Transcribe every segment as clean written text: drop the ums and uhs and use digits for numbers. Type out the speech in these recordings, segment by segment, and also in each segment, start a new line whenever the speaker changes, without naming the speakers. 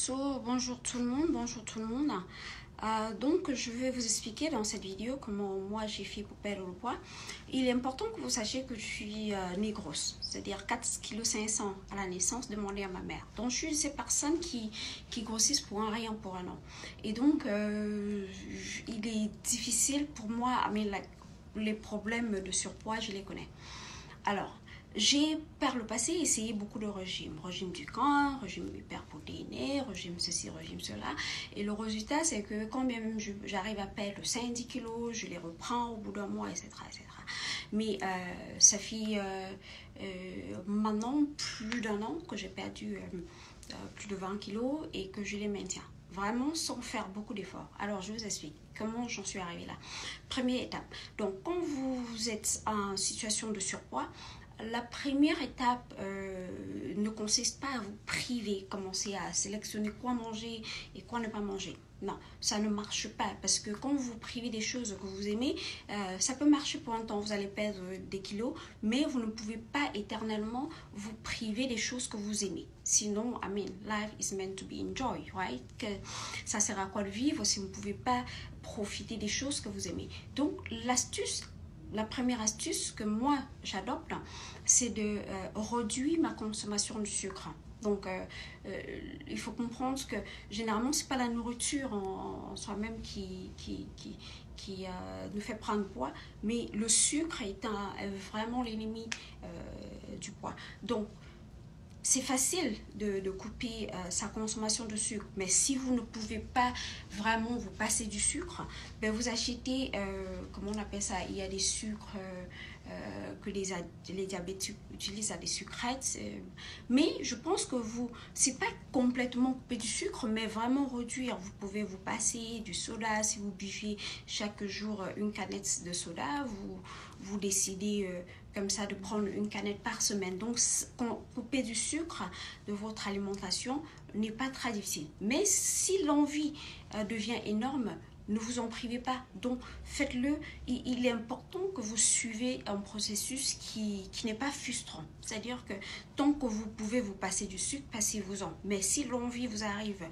Bonjour tout le monde, bonjour tout le monde. Donc, je vais vous expliquer dans cette vidéo comment moi j'ai fait pour perdre le poids. Il est important que vous sachiez que je suis née grosse, c'est-à-dire 4,5 kg à la naissance, demandé à ma mère. Donc, je suis ces personnes qui grossissent pour un rien, pour un an. Et donc, il est difficile pour moi, mais les problèmes de surpoids, je les connais. Alors, j'ai par le passé essayé beaucoup de régimes. Régime du camp, régime hyperprotéiné, régime ceci, régime cela. Et le résultat, c'est que quand bien même j'arrive à perdre 5-10 kilos, je les reprends au bout d'un mois, etc. etc. Mais ça fait maintenant plus d'un an que j'ai perdu plus de 20 kilos et que je les maintiens. Vraiment sans faire beaucoup d'efforts. Alors, je vous explique comment j'en suis arrivée là. Première étape. Donc, quand vous êtes en situation de surpoids, la première étape ne consiste pas à vous priver, commencer à sélectionner quoi manger et quoi ne pas manger. Non, ça ne marche pas parce que quand vous privez des choses que vous aimez, ça peut marcher pour un temps, vous allez perdre des kilos, mais vous ne pouvez pas éternellement vous priver des choses que vous aimez. Sinon, I mean, life is meant to be enjoyed, right? Que ça sert à quoi de vivre si vous ne pouvez pas profiter des choses que vous aimez. Donc, la première astuce que moi j'adopte, c'est de réduire ma consommation de sucre. Donc, il faut comprendre que généralement, ce n'est pas la nourriture en soi-même qui nous fait prendre poids, mais le sucre est vraiment l'ennemi du poids. Donc, c'est facile de couper sa consommation de sucre, mais si vous ne pouvez pas vraiment vous passer du sucre, ben vous achetez, comment on appelle ça, il y a des sucres que les diabétiques utilisent à des sucrètes, mais je pense que c'est pas complètement couper du sucre, mais vraiment réduire. Vous pouvez vous passer du soda, si vous buvez chaque jour une canette de soda, vous décidez comme ça de prendre une canette par semaine. Donc, couper du sucre de votre alimentation n'est pas très difficile. Mais si l'envie devient énorme, ne vous en privez pas. Donc, faites-le. Il est important que vous suivez un processus qui n'est pas frustrant. C'est-à-dire que tant que vous pouvez vous passer du sucre, passez-vous-en. Mais si l'envie vous arrive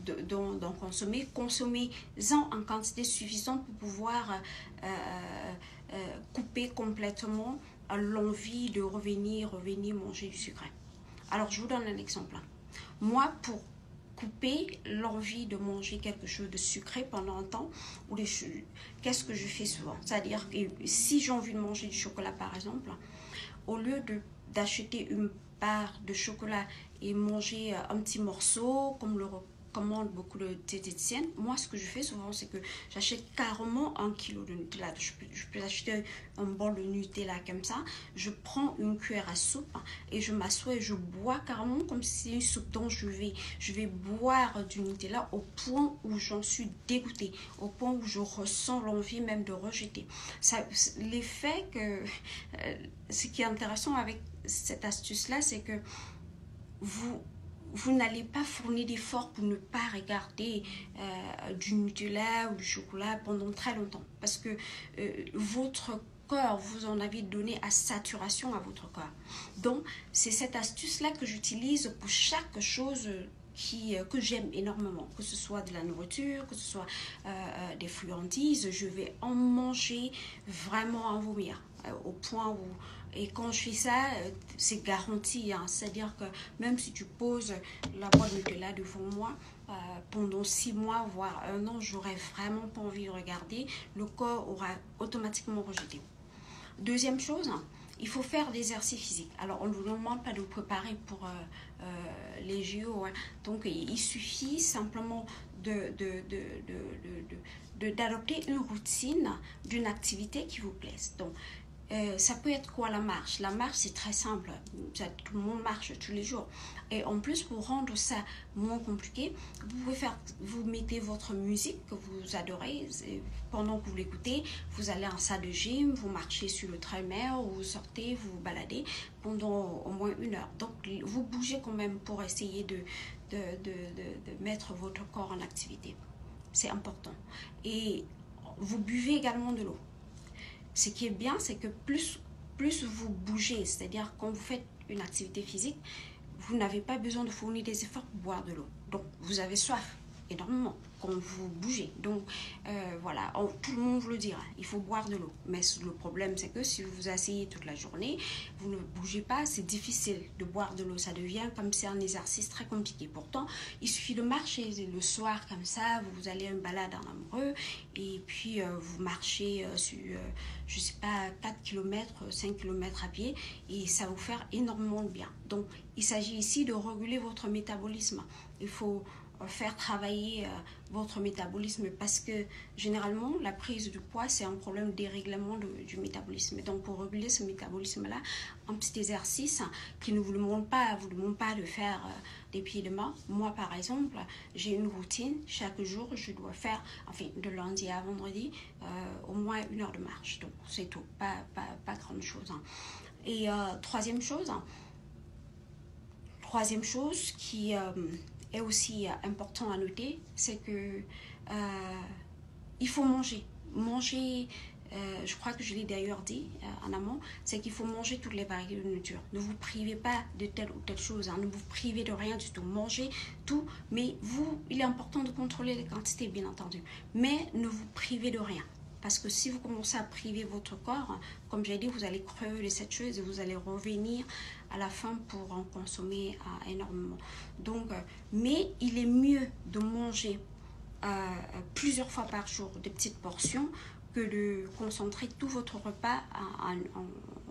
d'en consommer, consommez-en en quantité suffisante pour pouvoir couper complètement l'envie de revenir manger du sucre. Alors, je vous donne un exemple. Moi, pour couper l'envie de manger quelque chose de sucré pendant un temps, qu'est-ce que je fais souvent? C'est-à-dire que si j'ai envie de manger du chocolat, par exemple, au lieu d'acheter une part de chocolat et manger un petit morceau, comme le recommande beaucoup de diététiciennes, moi ce que je fais souvent, c'est que j'achète carrément 1 kilo de Nutella. Je peux acheter un bol de Nutella comme ça, je prends une cuillère à soupe et je m'assois et je bois carrément comme si c'était une soupe. Donc je vais boire du Nutella au point où j'en suis dégoûtée, au point où je ressens l'envie même de rejeter. L'effet que ce qui est intéressant avec cette astuce là, c'est que vous n'allez pas fournir d'efforts pour ne pas regarder du Nutella ou du chocolat pendant très longtemps. Parce que votre corps, vous en avez donné à saturation à votre corps. Donc, c'est cette astuce-là que j'utilise pour chaque chose que j'aime énormément. Que ce soit de la nourriture, que ce soit des friandises, je vais en manger vraiment en vomir. Au point où... Et quand je fais ça, c'est garanti. Hein. C'est-à-dire que même si tu poses la boîte de Nutella devant moi, pendant 6 mois, voire 1 an, j'aurais vraiment pas envie de regarder. Le corps aura automatiquement rejeté. Deuxième chose, il faut faire des exercices physiques. Alors, on ne vous demande pas de vous préparer pour les JO. Hein. Donc, il suffit simplement d'adopter une routine d'une activité qui vous plaise. Donc, ça peut être quoi la marche? La marche, c'est très simple. Tout le monde marche tous les jours. Et en plus, pour rendre ça moins compliqué, vous mettez votre musique que vous adorez. Pendant que vous l'écoutez, vous allez en salle de gym, vous marchez sur le treadmill, vous sortez, vous vous baladez pendant au moins 1 heure. Donc, vous bougez quand même pour essayer de mettre votre corps en activité. C'est important. Et vous buvez également de l'eau. Ce qui est bien, c'est que plus vous bougez, c'est-à-dire quand vous faites une activité physique, vous n'avez pas besoin de fournir des efforts pour boire de l'eau. Donc, vous avez soif énormément quand vous bougez. Donc, voilà, tout le monde vous le dira, il faut boire de l'eau. Mais le problème, c'est que si vous vous asseyez toute la journée, vous ne bougez pas, c'est difficile de boire de l'eau. Ça devient comme c'est un exercice très compliqué. Pourtant, il suffit de marcher le soir comme ça, vous allez à une balade en amoureux, et puis vous marchez sur, je sais pas, 4 km, 5 km à pied, et ça va vous faire énormément de bien. Donc, il s'agit ici de réguler votre métabolisme. Il faut faire travailler votre métabolisme parce que généralement la prise de poids c'est un problème de dérèglement du métabolisme. Et donc pour réguler ce métabolisme là, un petit exercice qui ne vous demande pas de faire des pieds et des mains. Moi par exemple j'ai une routine, chaque jour je dois faire, enfin de lundi à vendredi, au moins 1 heure de marche. Donc c'est tout, pas grande chose. Et troisième chose qui est aussi important à noter, c'est que il faut manger. Je crois que je l'ai d'ailleurs dit en amont, c'est qu'il faut manger toutes les variétés de nourriture. Ne vous privez pas de telle ou telle chose, ne vous privez de rien du tout. Mangez tout, mais il est important de contrôler les quantités, bien entendu. Mais ne vous privez de rien. Parce que si vous commencez à priver votre corps, comme j'ai dit, vous allez crever de cette chose et vous allez revenir à la fin pour en consommer énormément. Donc, mais il est mieux de manger plusieurs fois par jour des petites portions que de concentrer tout votre repas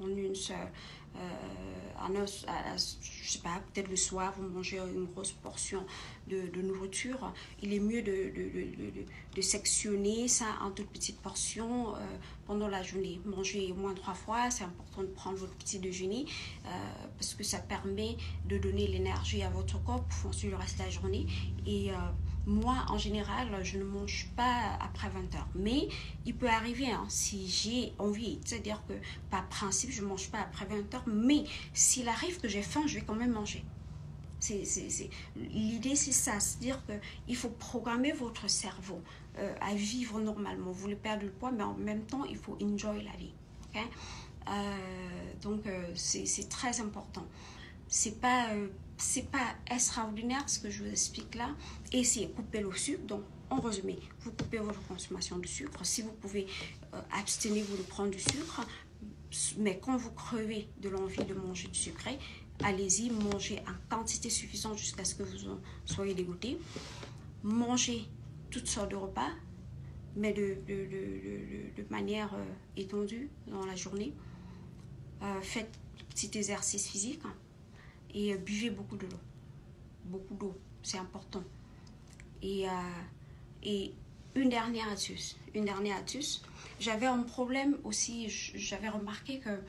en une seule. Je sais pas, peut-être le soir vous mangez une grosse portion de nourriture. Il est mieux de sectionner ça en toutes petites portions pendant la journée. Manger au moins 3 fois, c'est important de prendre votre petit déjeuner parce que ça permet de donner l'énergie à votre corps pour fonctionner le reste de la journée. Et moi, en général, je ne mange pas après 20 heures. Mais il peut arriver, si j'ai envie, c'est-à-dire que par principe, je ne mange pas après 20 heures. Mais s'il arrive que j'ai faim, je vais quand même manger. L'idée, c'est ça. C'est-à-dire qu'il faut programmer votre cerveau à vivre normalement. Vous voulez perdre du poids, mais en même temps, il faut enjoy la vie. Okay? Donc, c'est très important. C'est pas extraordinaire ce que je vous explique là. Essayez de couper le sucre. Donc, en résumé, vous coupez votre consommation de sucre. Si vous pouvez, abstenez-vous de prendre du sucre. Mais quand vous crevez de l'envie de manger du sucré, allez-y, mangez en quantité suffisante jusqu'à ce que vous en soyez dégoûté. Mangez toutes sortes de repas, mais de manière étendue dans la journée. Faites petit exercice physique. Et buvez beaucoup de l'eau. Beaucoup d'eau, c'est important. Et une dernière astuce. J'avais un problème aussi, j'avais remarqué que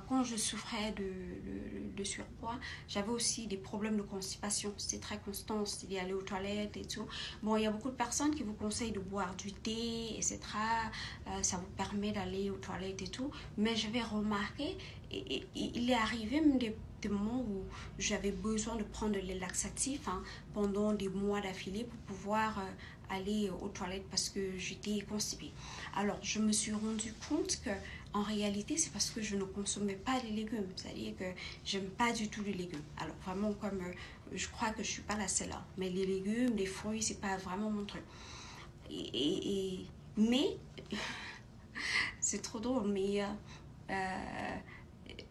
quand je souffrais de surpoids, j'avais aussi des problèmes de constipation. C'était très constant, c'était d'aller aux toilettes et tout. Bon, il y a beaucoup de personnes qui vous conseillent de boire du thé, etc. Ça vous permet d'aller aux toilettes et tout. Mais j'avais remarqué, et il est arrivé même des moments où j'avais besoin de prendre les laxatifs pendant des mois d'affilée pour pouvoir aller aux toilettes parce que j'étais constipée. Alors, je me suis rendu compte que en réalité, c'est parce que je ne consommais pas les légumes. C'est-à-dire que j'aime pas du tout les légumes. Alors, vraiment, comme je crois que je suis pas la seule. Mais les légumes, les fruits, c'est pas vraiment mon truc. Mais, c'est trop drôle, mais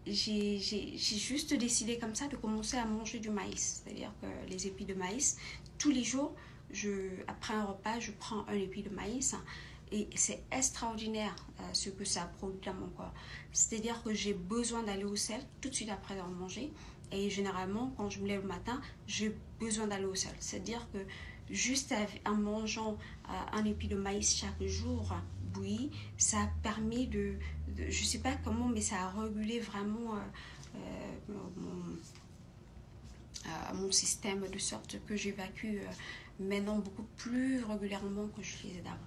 j'ai juste décidé comme ça de commencer à manger du maïs. C'est-à-dire que les épis de maïs, tous les jours, après un repas, je prends un épi de maïs. Et c'est extraordinaire ce que ça produit dans mon corps. C'est-à-dire que j'ai besoin d'aller au sel tout de suite après avoir mangé. Et généralement, quand je me lève le matin, j'ai besoin d'aller au sel. C'est-à-dire que juste en mangeant un épi de maïs chaque jour bouilli, ça a permis je ne sais pas comment, mais ça a régulé vraiment mon système de sorte que j'évacue maintenant beaucoup plus régulièrement que je faisais d'avant.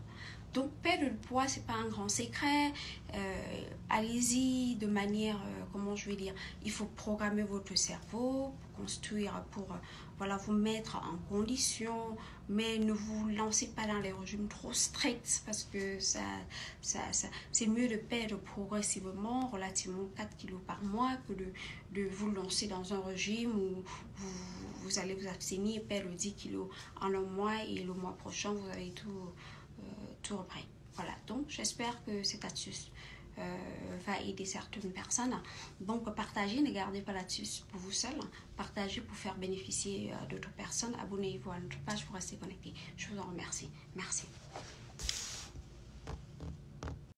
Donc, perdre le poids, c'est pas un grand secret. Allez-y de manière, comment je vais dire, il faut programmer votre cerveau pour construire, pour voilà, vous mettre en condition, mais ne vous lancez pas dans les régimes trop stricts parce que c'est mieux de perdre progressivement, relativement 4 kilos par mois, que de vous lancer dans un régime où vous allez vous abstenir et perdre 10 kilos en un mois et le mois prochain, vous avez tout repris. Voilà, donc j'espère que cette astuce va aider certaines personnes. Donc partagez, ne gardez pas l'astuce pour vous seul, partagez pour faire bénéficier d'autres personnes. Abonnez-vous à notre page pour rester connecté. Je vous en remercie. Merci.